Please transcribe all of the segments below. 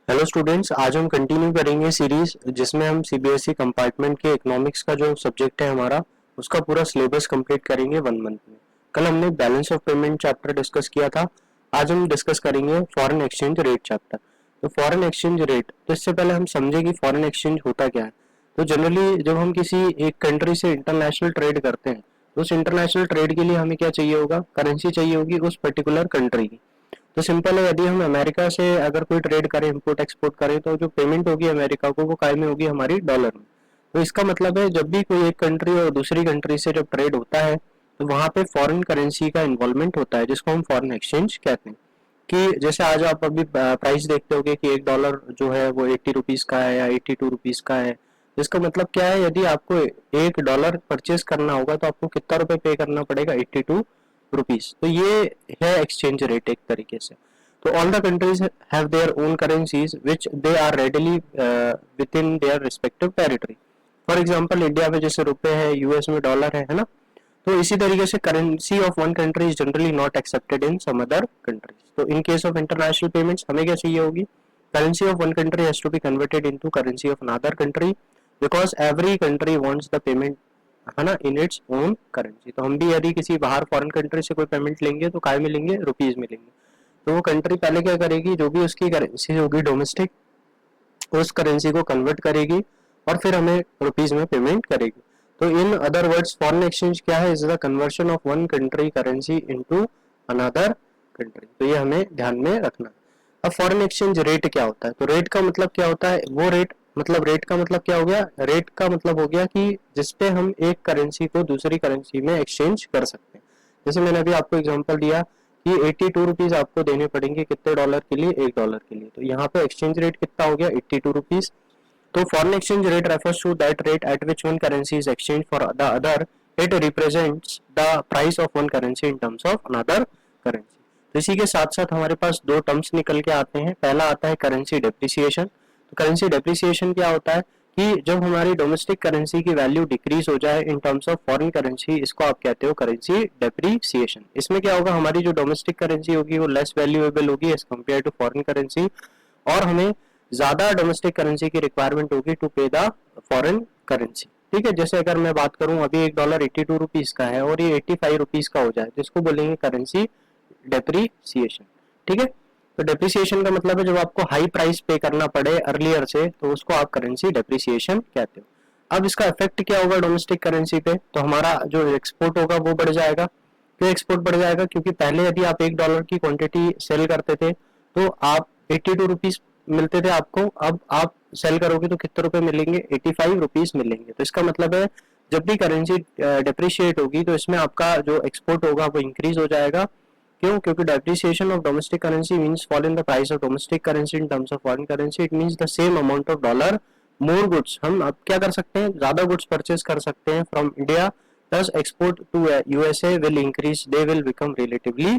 Hello students, आज हम continue करेंगे सीरीज जिसमें हम सीबीएसई कंपार्टमेंट के इकोनॉमिक्स का जो सब्जेक्ट है हमारा उसका पूरा सिलेबस कंप्लीट करेंगे 1 मंथ में। कल हमने balance of payment chapter discuss किया था। आज हम डिस्कस करेंगे फॉरेन एक्सचेंज रेट चैप्टर। तो फॉरेन एक्सचेंज रेट, तो इससे पहले हम समझे कि फॉरेन एक्सचेंज होता क्या है। तो जनरली जब हम किसी एक कंट्री से इंटरनेशनल ट्रेड करते हैं तो उस इंटरनेशनल ट्रेड के लिए हमें क्या चाहिए होगा, करेंसी चाहिए होगी उस पर्टिकुलर कंट्री की। तो सिंपल है, यदि हम अमेरिका से अगर कोई ट्रेड करें, इंपोर्ट एक्सपोर्ट करें, तो जो पेमेंट होगी अमेरिका को वो काय में होगी, हमारी डॉलर में। तो इसका मतलब है जब भी कोई एक कंट्री और दूसरी कंट्री से जब ट्रेड होता है तो वहां पे फॉरेन करेंसी का इन्वॉल्वमेंट होता है जिसको हम फॉरेन एक्सचेंज कहते हैं। कि जैसे आज आप अभी प्राइस देखते होगे कि $1 जो है वो 80 रुपीज का है या 82 रुपीज का है। इसका मतलब क्या है, यदि आपको $1 परचेस करना होगा तो आपको कितना रुपए पे करना पड़ेगा, 82 रुपीज। तो ये है एक्सचेंज रेट एक तरीके से। तो all the countries have their own currencies which they are readily with in their respective territory. For example India में जैसे रुपए है, यूएस में डॉलर है ना। तो इसी तरीके से currency of one country is generally not accepted in some other countries. तो in case of international payments हमें क्या चाहिए होगी, currency of one country has to be converted into currency of another country because every country wants the payment, है ना, in its own currency. तो हम भी यदि किसी बाहर फॉरेन कंट्री से कोई पेमेंट लेंगे तो काय में लेंगे, रुपीज में लेंगे। तो वो कंट्री पहले क्या करेगी, जो भी उसकी करेंसी होगी डोमेस्टिक, उस करेंसी को कन्वर्ट करेगी और फिर हमें रुपीज में पेमेंट करेगी। तो in other words foreign exchange क्या है, is the conversion of one country currency into another country. तो ये हमें ध्यान में रखना है। अब फॉरेन एक्सचेंज रेट क्या होता है, तो रेट का मतलब क्या होता है, वो रेट मतलब रेट का मतलब क्या हो गया, रेट का मतलब हो गया कि जिसपे हम एक करेंसी को दूसरी करेंसी में एक्सचेंज कर सकते हैं। जैसे मैंने अभी आपको एग्जांपल दिया कि 82 रुपीज आपको देने पड़ेंगे कितने डॉलर के लिए, $1 के लिए। तो यहाँ पे एक्सचेंज रेट कितना हो गया, 82 रुपीज। तो foreign exchange rate refers to that rate at which one currency is exchange for the other. It represents the price of one currency in terms of another currency. तो इसी के साथ साथ हमारे पास दो टर्म्स निकल के आते हैं। पहला आता है करेंसी डेप्रिसिएशन। तो करेंसी डेप्रिसिएशन क्या होता है कि जब हमारी डोमेस्टिक करेंसी की वैल्यू डिक्रीज हो जाए इन टर्म्स ऑफ फॉरेन करेंसी, इसको आप कहते हो करेंसी डेप्रिसिएशन। इसमें क्या होगा, हमारी जो डोमेस्टिक करेंसी होगी वो लेस वैल्यूएबल होगी as compare to foreign currency, और हमें ज्यादा डोमेस्टिक करेंसी की रिक्वायरमेंट होगी to pay the foreign currency. ठीक है, जैसे अगर मैं बात करूं अभी $1 82 रुपीज का है और ये 85 रुपीज का हो जाए तो इसको बोलेंगे करेंसी डेप्रिसिएशन। ठीक है, तो डेप्रिसिएशन का मतलब है जब आपको हाई प्राइस पे करना पड़े अर्लियर से तो उसको आप करेंसी डेप्रिसिएशन कहते हो। अब इसका इफेक्ट क्या होगा डोमेस्टिक करेंसी पे, तो हमारा जो एक्सपोर्ट होगा वो बढ़ जाएगा। क्यों एक्सपोर्ट बढ़ जाएगा, क्योंकि पहले यदि आप $1 की क्वांटिटी सेल करते थे तो आप 82 रुपीज मिलते थे आपको, अब आप सेल करोगे तो कितने रुपए मिलेंगे, 85 रुपीज मिलेंगे। तो इसका मतलब है जब भी करेंसी डेप्रिशिएट होगी तो इसमें आपका जो एक्सपोर्ट होगा वो इंक्रीज हो जाएगा। क्यों, क्योंकि depreciation of domestic currency means fall in the price of domestic currency in terms of foreign currency. It means the same amount of dollar more goods. हम अब क्या कर सकते हैं, ज्यादा गुड्स परचेज कर सकते हैं from India, thus export to USA will increase, they will become relatively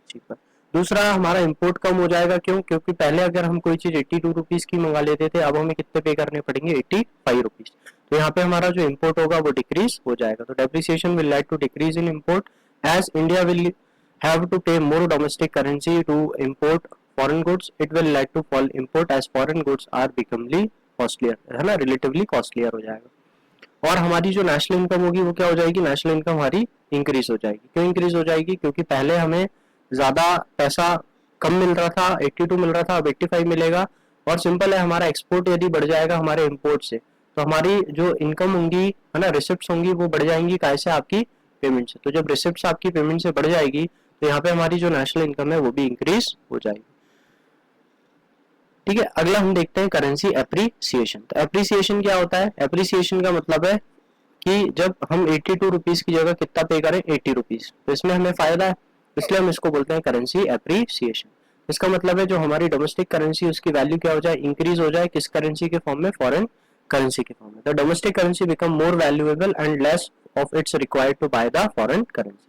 cheaper। दूसरा, हमारा इंपोर्ट कम हो जाएगा। क्यों, क्योंकि पहले अगर हम कोई चीज 82 रुपीज की मंगा लेते थे, अब हमें कितने पे करने पड़ेंगे, 85 रुपीज। तो यहाँ पे हमारा जो इंपोर्ट होगा वो डिक्रीज हो जाएगा। तो depreciation will lead to decrease in import as India will have to pay more domestic currency to import foreign goods. It will lead to fall import as foreign goods are becomely costlier, है ना, relatively costlier हो जाएगा। और हमारी जो national income होगी वो क्या हो जाएगी, नेशनल इनकम हमारी इंक्रीज हो जाएगी। क्यों इंक्रीज हो जाएगी, क्योंकि पहले हमें ज्यादा पैसा कम मिल रहा था, 82 मिल रहा था, अब 85 मिलेगा। और सिंपल है, हमारा एक्सपोर्ट यदि बढ़ जाएगा हमारे इंपोर्ट से तो हमारी जो इनकम होंगी, है ना, रिसिप्ट होंगी, वो बढ़ जाएंगी कैसे, आपकी पेमेंट से। तो जब रिसिप्ट आपकी पेमेंट से बढ़ जाएगी तो यहाँ पे हमारी जो नेशनल इनकम है वो भी इंक्रीज हो जाएगी। ठीक है, अगला हम देखते हैं करेंसी एप्रिसिएशन। तो एप्रिसिएशन क्या होता है, एप्रिसिएशन का मतलब है कि जब हम 82 रुपीज की जगह कितना पे करें, 80 रुपीज, तो इसमें हमें फायदा है, इसलिए हम इसको बोलते हैं करेंसी एप्रिसिएशन। इसका मतलब है जो हमारी डोमेस्टिक करेंसी उसकी वैल्यू क्या हो जाए, इंक्रीज हो जाए, किस करेंसी के फॉर्म में, फॉरेन करेंसी के फॉर्म में। तो domestic currency become more valuable and less of its required to buy the foreign currency.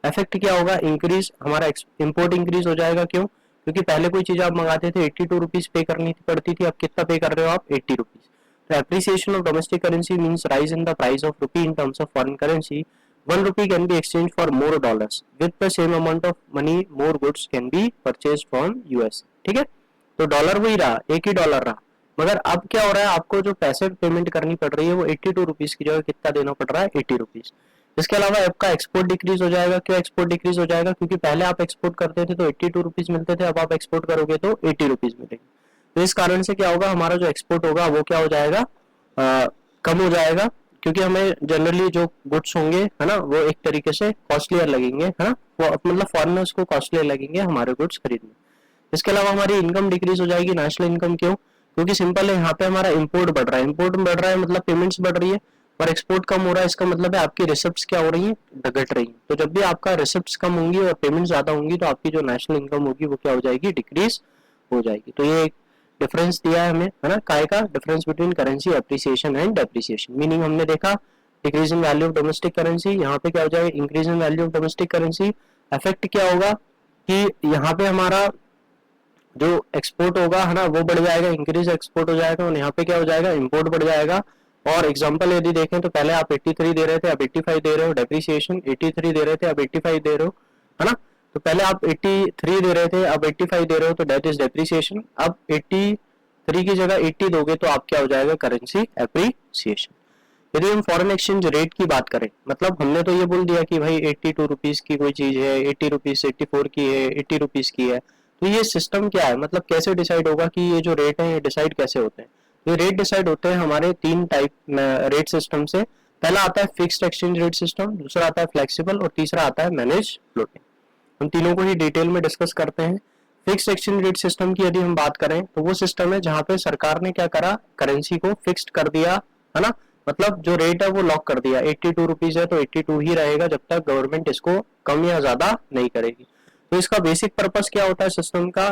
Effect क्या होगा, इंक्रीज, हमारा इंपोर्ट इंक्रीज हो जाएगा। क्यों, क्योंकि पहले कोई चीज आप मंगाते थे 82 रुपीज पे करनी पड़ती थी, अब कितना पे कर रहे हो आप, 80 रुपीज। तो appreciation of domestic currency means rise in the price of rupee in terms of foreign currency. 1 rupee can be exchanged for more dollars with the same amount of money, more goods can be purchased from US। ठीक है, तो dollar वही रहा, एक ही dollar रहा, मगर अब क्या हो रहा है, आपको जो पैसे पेमेंट करनी पड़ रही है वो 82 रुपीज की जगह कितना देना पड़ रहा है, 80 रुपीज। इसके अलावा आपका एक्सपोर्ट डिक्रीज हो जाएगा। क्यों एक्सपोर्ट डिक्रीज हो जाएगा? क्योंकि पहले आप एक्सपोर्ट करते थे तो 82 रुपीज मिलते थे, अब आप एक्सपोर्ट करोगे तो 80 रुपीज मिलेंगे। तो इस कारण से क्या होगा, हमारा जो एक्सपोर्ट होगा वो क्या हो जाएगा, कम हो जाएगा, क्योंकि हमें जनरली जो गुड्स होंगे है ना वो एक तरीके से कॉस्टलियर लगेंगे, है ना, वो मतलब फॉरेनर्स को कॉस्टलियर लगेंगे हमारे गुड्स खरीदने। इसके अलावा हमारी इनकम डिक्रीज हो जाएगी, नेशनल इनकम। क्यों? क्योंकि सिंपल है, यहाँ पे हमारा इंपोर्ट बढ़ रहा है, इंपोर्ट बढ़ रहा है मतलब पेमेंट्स बढ़ रही है, और एक्सपोर्ट कम हो रहा है, इसका मतलब है आपकी रिसिप्ट्स क्या हो रही है, घट रही है। तो जब भी आपका रिसिप्ट्स कम होंगी और पेमेंट ज्यादा होंगी तो आपकी जो नेशनल इनकम होगी वो क्या हो जाएगी, डिक्रीज हो जाएगी। तो ये एक डिफरेंस दिया है हमें, है ना, काय का difference between currency appreciation and depreciation. Meaning हमने देखा decrease in value of domestic currency, यहाँ पे क्या हो जाएगा, increase in value of domestic currency. Effect क्या होगा कि यहाँ पे हमारा जो एक्सपोर्ट होगा है ना वो बढ़ जाएगा, इंक्रीज एक्सपोर्ट हो जाएगा, और यहाँ पे क्या हो जाएगा, इंपोर्ट बढ़ जाएगा। और एग्जांपल यदि देखें तो पहले आप 83 दे रहे थे, अब 85 दे रहे हो, डेप्रिसिएशन 83 दे रहे थे, अब 85 दे रहे हो, है ना। तो पहले आप 83 दे रहे थे, अब 85 दे रहे हो, तो डेट इज डेप्रिसिएशन। अब 83 की जगह 80 दोगे तो आप क्या हो जाएगा, करेंसी एप्रिसिएशन। यदि हम फॉरेन एक्सचेंज रेट की बात करें, मतलब हमने तो ये बोल दिया कि भाई 82 रुपीज की कोई चीज है, 80 रुपीज 84 की है, 80 रुपीज की है, तो ये सिस्टम क्या है, मतलब कैसे डिसाइड होगा कि ये जो रेट है ये डिसाइड कैसे होते हैं। तो ये रेट डिसाइड होते हैं हमारे तीन टाइप रेट सिस्टम से। पहला आता है फिक्स्ड एक्सचेंज रेट सिस्टम, दूसरा आता है फ्लेक्सिबल, और तीसरा आता है मैनेज फ्लोटिंग। हम तीनों को ही डिटेल में डिस्कस करते हैं। फिक्स्ड एक्सचेंज रेट सिस्टम की यदि हम बात करें तो वो सिस्टम है जहां पे सरकार ने क्या करा, करेंसी को फिक्स्ड कर दिया, है ना, मतलब जो रेट है वो लॉक कर दिया। 82 रुपीज है तो 82 ही रहेगा जब तक गवर्नमेंट इसको कम या ज्यादा नहीं करेगी। तो इसका बेसिक पर्पस क्या होता है सिस्टम का,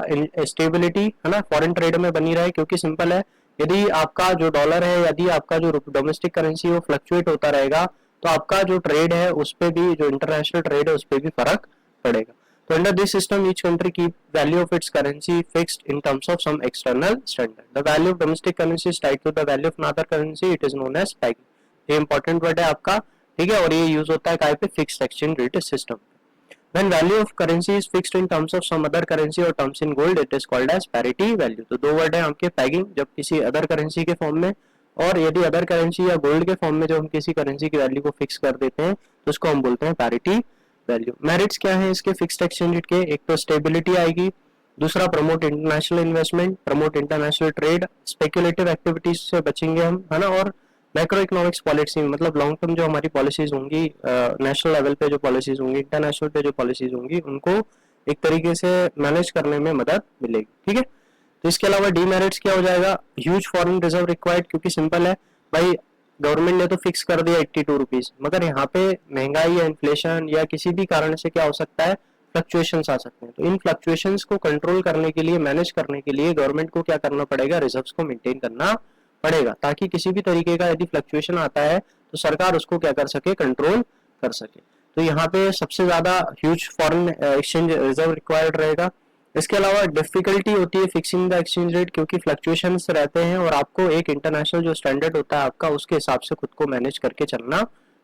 स्टेबिलिटी, है ना, फॉरेन ट्रेड में बनी रहे। क्योंकि सिंपल है, यदि आपका जो डॉलर है, यदि आपका जो डोमेस्टिक करेंसी वो फ्लक्चुएट होता रहेगा तो आपका जो ट्रेड है उस पर भी, जो इंटरनेशनल ट्रेड है उस पर भी फर्क पड़ेगा। तो under this system each country keep value of its currency fixed in terms of some external standard. The value of domestic currency is tied to the value of another currency, it is known as pegging. ये important word है आपका, ठीक है, और ये use होता है काय पे, fixed exchange rate system. When value of currency is fixed in terms of some other currency or terms in gold, it is called as parity value। तो दो वर्ड है आपके, पैगिंग जब किसी अदर करेंसी के फॉर्म में, और यदि अदर करेंसी या गोल्ड के फॉर्म में जब हम किसी करेंसी की वैल्यू को फिक्स कर देते हैं तो उसको हम बोलते हैं पैरिटी वैल्यू। मेरिट्स क्या है इसके फिक्स्ड एक्सचेंज रेट के, एक तो स्टेबिलिटी आएगी, दूसरा promote international investment, promote international trade, speculative activities से बचेंगे हम, है ना, और मैक्रो इकोनॉमिक्स पॉलिसी, मतलब लॉन्ग टर्म जो हमारी पॉलिसीज होंगी, नेशनल लेवल पे जो पॉलिसीज होंगी, इंटरनेशनल पे जो पॉलिसीज होंगी, उनको एक तरीके से मैनेज करने में मदद मिलेगी, ठीक है। तो इसके अलावा डीमेरिट्स क्या हो जाएगा, ह्यूज फॉरेन रिजर्व रिक्वायर्ड। क्योंकि सिंपल है भाई, गवर्नमेंट ने तो फिक्स कर दिया 82 रुपीज, मगर यहाँ पे महंगाई या इन्फ्लेशन या किसी भी कारण से क्या हो सकता है, फ्लक्चुएशंस आ सकते हैं। तो इन फ्लक्चुएशंस को कंट्रोल करने के लिए, मैनेज करने के लिए गवर्नमेंट को क्या करना पड़ेगा, रिजर्व्स को मेंटेन करना पड़ेगा, ताकि किसी भी तरीके का यदि फ्लक्चुएशन आता है तो सरकार उसको क्या कर सके, कंट्रोल कर सके। तो यहाँ पे सबसे ज्यादा huge foreign exchange reserve required रहेगा। इसके अलावा डिफिकल्टी होती है फिक्सिंग द एक्सचेंज रेट, क्योंकि फ्लक्चुएशंस रहते हैं और आपको एक इंटरनेशनल जो स्टैंडर्ड होता है आपका, उसके हिसाब से खुद को मैनेज करके चलना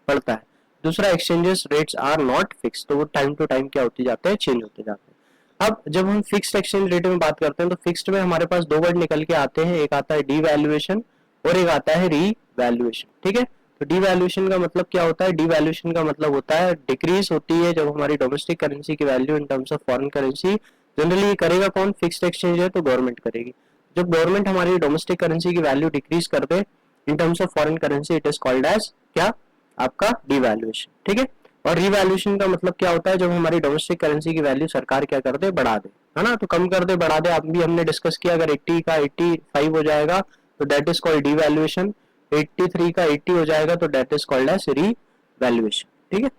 पड़ता है। दूसरा, exchanges rates are not fix, तो वो टाइम टू टाइम क्या होते जाते हैं, चेंज होते जाते हैं। अब जब हम फिक्स्ड एक्सचेंज रेट में बात करते हैं तो फिक्स्ड में हमारे पास दो वर्ड निकल के आते हैं, एक आता है डीवैल्यूएशन और एक आता है रीवैल्यूएशन, ठीक है। तो डीवैल्यूएशन का मतलब क्या होता है, डीवैल्यूएशन का मतलब होता है डिक्रीज होती है जब हमारी डोमेस्टिक करेंसी की value in terms of foreign currency. Generally करेगा कौन, फिक्स्ड एक्सचेंज है तो गवर्नमेंट करेगी। जब गवर्नमेंट हमारी डोमेस्टिक करेंसी की वैल्यू डिक्रीज कर दे in terms of foreign currency, it is called as क्या, आपका डीवैल्यूएशन, ठीक है। और रिवैल्यूएशन का मतलब क्या होता है, जब हमारी डोमेस्टिक करेंसी की वैल्यू सरकार क्या कर दे, बढ़ा दे, है ना, तो कम कर दे, बढ़ा दे। अभी हमने डिस्कस किया, अगर 80 का 85 हो जाएगा तो दैट इज कॉल्ड डीवैल्यूएशन, 83 का 80 हो जाएगा तो that is called as revaluation, ठीक है।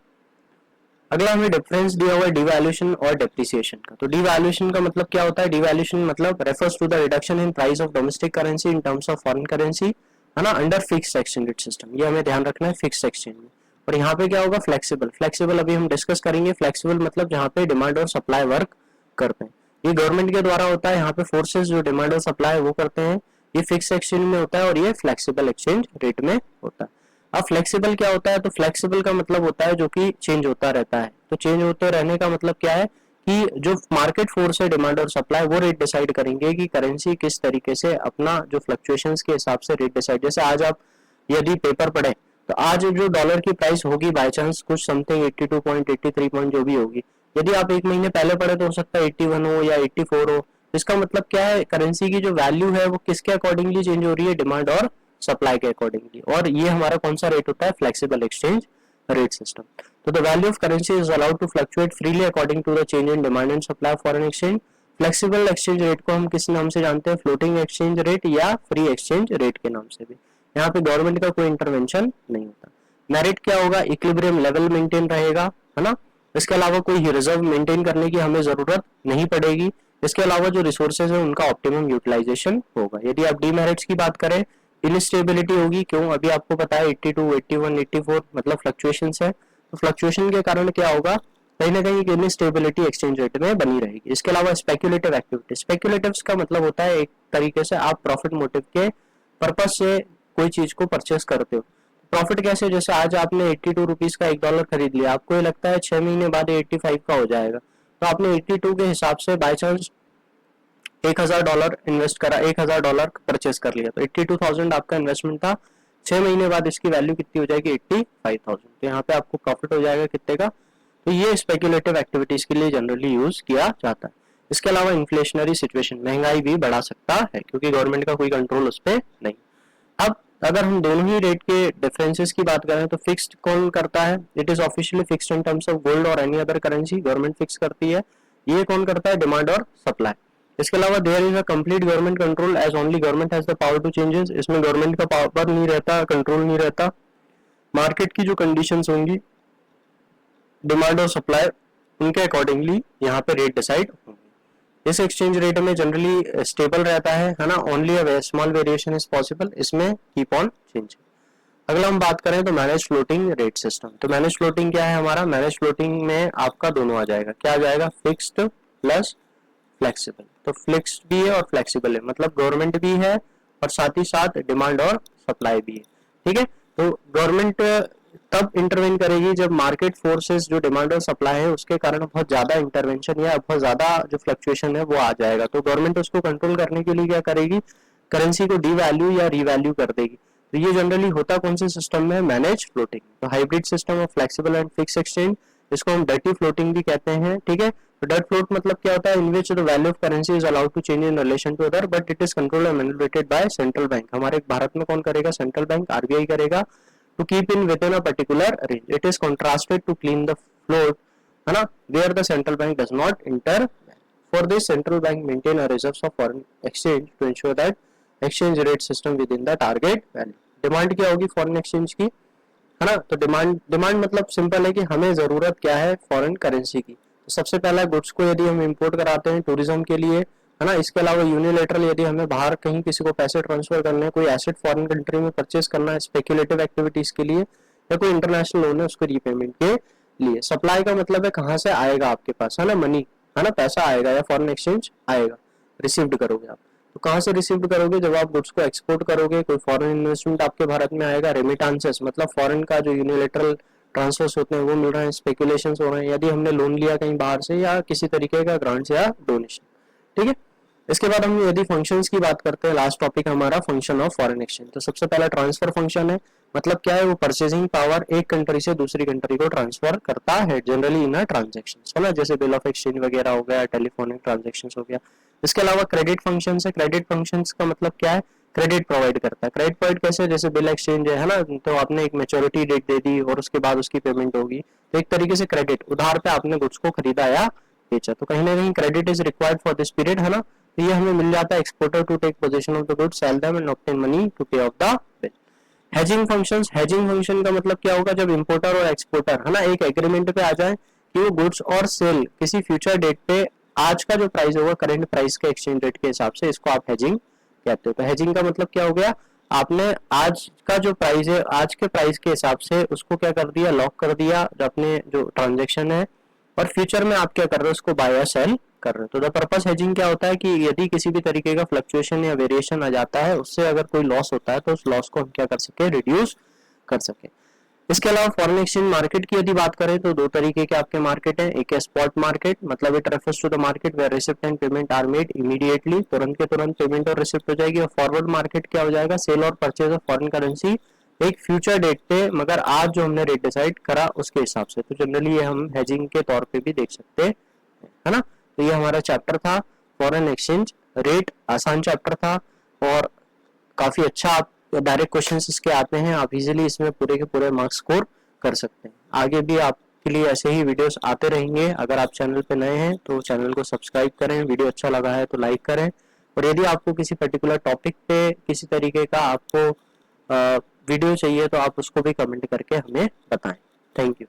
अगला हमें डिफरेंस दिया हुआ है डिवैल्यूएशन और डेप्रिसिएशन का। तो डिवैल्यूएशन का मतलब क्या होता है, डिवैल्यूएशन मतलब refers to the reduction in price of domestic currency in terms of foreign currency, है ना, under fixed exchange rate system. ये हमें ध्यान रखना है फिक्स्ड एक्सचेंज में। और यहाँ पे क्या होगा, फ्लेक्सिबल। फ्लेक्सिबल अभी हम डिस्कस करेंगे। फ्लेक्सिबल मतलब जहाँ पे डिमांड और सप्लाई वर्क करते हैं, ये गवर्नमेंट के द्वारा होता है। यहाँ पे फोर्सेस जो डिमांड और सप्लाई वो करते हैं, ये फिक्स एक्सचेंज में होता है और ये फ्लेक्सिबल एक्सचेंज रेट में होता है। अब फ्लेक्सिबल क्या होता है, तो फ्लेक्सिबल का मतलब होता है जो कि चेंज होता रहता है। तो चेंज होते रहने का मतलब क्या है कि जो मार्केट फोर्स है डिमांड और सप्लाई वो रेट डिसाइड करेंगे कि करेंसी किस तरीके से अपना जो फ्लक्चुएशंस के हिसाब से रेट डिसाइड। जैसे आज आप यदि पेपर पढ़े तो आज जो डॉलर की प्राइस होगी बाय चांस कुछ समथिंग 82 पॉइंट 83 पॉइंट जो भी होगी, यदि आप एक महीने पहले पढ़े तो हो सकता है 81 हो या 84 हो। इसका मतलब क्या है, करेंसी की जो वैल्यू है वो किसके अकॉर्डिंगली चेंज हो रही है, डिमांड और सप्लाई के अकॉर्डिंगली। और ये हमारा कौन सा रेट होता है, फ्लेक्सिबल एक्सचेंज रेट सिस्टम। तो the value of currency is allowed to fluctuate freely according to the change in demand and supply of foreign exchange. Flexible exchange rate को हम किस नाम से जानते हैं, फ्लोटिंग एक्सचेंज रेट या फ्री एक्सचेंज रेट के नाम से भी। यहाँ पे गवर्नमेंट का कोई इंटरवेंशन नहीं होता। मेरिट क्या होगा, इक्विलिब्रियम लेवल मेंटेन रहेगा, है ना। इसके अलावा कोई रिजर्व मेंटेन करने की हमें जरूरत नहीं पड़ेगी। इसके अलावा जो रिसोर्सेज है उनका ऑप्टिमम यूटिलाइजेशन होगा। यदि आप डीमेरिट्स की बात करें, इनस्टेबिलिटी होगी। क्यों, अभी आपको पता है 82, 81, 84 मतलब फ्लक्चुएशंस है, तो फ्लक्चुएशन के कारण क्या होगा, कहीं ना कहीं इनस्टेबिलिटी एक्सचेंज रेट में बनी रहेगी। इसके अलावा स्पेक्युलेटिव एक्टिविटी, स्पेक्युलेटिव्स का मतलब होता है एक तरीके से आप प्रॉफिट मोटिव के पर्पज से कोई चीज को परचेस करते हो। प्रॉफिट कैसे, जैसे आज आपने 82 रुपीज का $1 खरीद लिया, आपको ये लगता है 6 महीने बाद 85 का हो जाएगा, तो आपने 82 के हिसाब से बाय चांस $1000 इन्वेस्ट करा, $1000 परचेस कर लिया, तो 82,000 आपका इन्वेस्टमेंट था। 6 महीने बाद इसकी वैल्यू कितनी हो जाएगी, 85,000। तो यहाँ पे आपको प्रॉफिट हो जाएगा कितने का। तो ये स्पेक्युलेटिव एक्टिविटीज के लिए जनरली यूज किया जाता है। इसके अलावा इन्फ्लेशनरी सिचुएशन, महंगाई भी बढ़ा सकता है क्योंकि गवर्नमेंट का कोई कंट्रोल उस पर नहीं। अब अगर हम दोनों ही रेट के डिफरेंसेस की बात करें तो फिक्स्ड कौन करता है, it is officially fixed in terms of gold और any other currency, government fix करती है। ये कौन करता है, डिमांड और सप्लाई। इसके अलावा there is a complete government control as only government has the power to changes, इसमें गवर्नमेंट का पावर नहीं रहता, कंट्रोल नहीं रहता। मार्केट की जो कंडीशंस होंगी डिमांड और सप्लाई उनके अकॉर्डिंगली यहाँ पे रेट डिसाइड होंगे। इस एक्सचेंज रेट में जनरली स्टेबल रहता है ना, only a small variation is possible, इसमें कीप ऑन चेंजिंग। अगला हम बात करें तो मैनेज फ्लोटिंग रेट सिस्टम। तो मैनेज फ्लोटिंग क्या है हमारा, मैनेज फ्लोटिंग में आपका दोनों आ जाएगा, क्या आ जाएगा, फिक्स्ड प्लस फ्लेक्सिबल। तो फिक्स्ड भी है और फ्लेक्सिबल है, मतलब गवर्नमेंट भी है और साथ ही साथ डिमांड और सप्लाई भी है। ठीक है, तो गवर्नमेंट तब इंटरवेन करेगी जब मार्केट फोर्सेस जो डिमांड और सप्लाई है उसके कारण बहुत ज्यादा इंटरवेंशन या बहुत ज्यादा जो फ्लक्चुएशन है वो आ जाएगा, तो गवर्नमेंट उसको कंट्रोल करने के लिए क्या करेगी, करेंसी को डीवैल्यू या रीवैल्यू कर देगी। तो ये जनरली होता कौन से सिस्टम में, मैनेज फ्लोटिंग। तो hybrid system of flexible and fix exchange, इसको हम डर्टी फ्लोटिंग भी कहते हैं। ठीक है, तो डर्ट फ्लोट मतलब क्या होता है, in which the value of currency is allowed to change in relation to other but it is controlled and manipulated by central bank. हमारे भारत में कौन करेगा, सेंट्रल बैंक, आरबीआई करेगा। To keep in within a particular range, it is contrasted to clean the float, है ना, where the central bank does not inter. For this central bank maintain a reserves of foreign exchange to ensure that exchange rate system with in the target value. Demand क्या होगी foreign exchange की, है ना, तो demand मतलब simple है कि हमें जरूरत क्या है फॉरेन करेंसी की। तो सबसे पहला गुड्स को यदि हम इंपोर्ट कराते हैं टूरिज्म के लिए, है ना, इसके अलावा यूनिलेटरल यदि हमें बाहर कहीं किसी को पैसे ट्रांसफर करने हैं, कोई एसेट फॉरेन कंट्री में परचेस करना है स्पेक्युलेटिव एक्टिविटीज के लिए, या कोई इंटरनेशनल लोन है उसको रीपेमेंट के लिए। सप्लाई का मतलब है कहाँ से आएगा आपके पास, है ना, मनी, है ना, पैसा आएगा या फॉरेन एक्सचेंज आएगा, रिसीव्ड करोगे आप। तो कहाँ से रिसीव करोगे, जब आप गुड्स को एक्सपोर्ट करोगे, कोई फॉरेन इन्वेस्टमेंट आपके भारत में आएगा। रेमिटांसेस मतलब फॉरेन का जो यूनिलेटरल ट्रांसफर्स होते हैं वो मिल रहे हैं, स्पेकुलेशन हो रहे हैं, यदि हमने लोन लिया कहीं बाहर से या किसी तरीके का ग्रांट्स या डोनेशन। ठीक है, इसके बाद हम यदि फंक्शंस की बात करते हैं, लास्ट टॉपिक हमारा फंक्शन ऑफ फॉरेन एक्सचेंज। तो सबसे पहला ट्रांसफर फंक्शन है, मतलब क्या है, वो परचेसिंग पावर एक कंट्री से दूसरी कंट्री को ट्रांसफर करता है, जनरली इन ट्रांजेक्शंस, है ना, जैसे बिल ऑफ एक्सचेंज वगैरह हो गया, टेलीफोनिक ट्रांजेक्शंस हो गया। इसके अलावा क्रेडिट फंक्शंस है, क्रेडिट फंक्शंस का मतलब क्या है, क्रेडिट प्रोवाइड करता है। क्रेडिट प्रोवाइड कैसे, जैसे बिल एक्सचेंज है ना, तो आपने एक मेच्योरिटी डेट दे दी और उसके बाद उसकी पेमेंट होगी, तो एक तरीके से क्रेडिट, उधार पे आपने गुड्स को खरीदा या बेचा, तो कहीं ना कहीं credit is required for this period, है ना। तो ये हमें मिल जाता है, exporter to take position of the goods, sell them and obtain money to pay off the bill. Hedging functions, hedging function का मतलब क्या होगा, जब इंपोर्टर और एक्सपोर्टर, है ना, एक एग्रीमेंट पे आ जाए कि वो गुड्स और सेल किसी फ्यूचर डेट पे आज का जो प्राइस होगा करंट प्राइस के एक्सचेंज रेट के हिसाब से, इसको आप हेजिंग कहते हो। तो हेजिंग का मतलब क्या हो गया, आपने आज का जो प्राइस है आज के प्राइस के हिसाब से उसको क्या कर दिया, लॉक कर दिया जो अपने जो ट्रांजेक्शन है, और फ्यूचर में आप क्या कर रहे हो, उसको बाय या सेल कर रहे हो। तो द पर्पस हेजिंग क्या होता है कि यदि किसी भी तरीके का फ्लक्चुएशन या वेरिएशन आ जाता है, उससे अगर कोई लॉस होता है तो उस लॉस को हम क्या कर सके, रिड्यूस कर सके। इसके अलावा फॉरेन एक्सचेंज मार्केट की यदि बात करें तो दो तरीके के आपके मार्केट है। एक है स्पॉट मार्केट, मतलब it refers to the market where receipt and payment are made immediately, तुरंत के तुरंत पेमेंट और रिसिप्ट हो जाएगी। और फॉरवर्ड मार्केट क्या हो जाएगा, सेल और परचेज ऑफ फॉरेन करेंसी एक फ्यूचर डेट पे, मगर आज जो हमने रेट डिसाइड करा उसके हिसाब से। तो जनरली ये हम हेजिंग के तौर पे भी देख सकते हैं, है ना। तो ये हमारा चैप्टर था फॉरेन एक्सचेंज रेट, आसान चैप्टर था और काफी अच्छा। आप डायरेक्ट क्वेश्चंस इसके आते हैं, आप इजीली इसमें पूरे के पूरे मार्क्स स्कोर कर सकते हैं। आगे भी आपके लिए ऐसे ही वीडियोस आते रहेंगे। अगर आप चैनल पे नए हैं तो चैनल को सब्सक्राइब करें, वीडियो अच्छा लगा है तो लाइक करें, और यदि आपको किसी पर्टिकुलर टॉपिक पे किसी तरीके का आपको वीडियो चाहिए तो आप उसको भी कमेंट करके हमें बताएं। Thank you.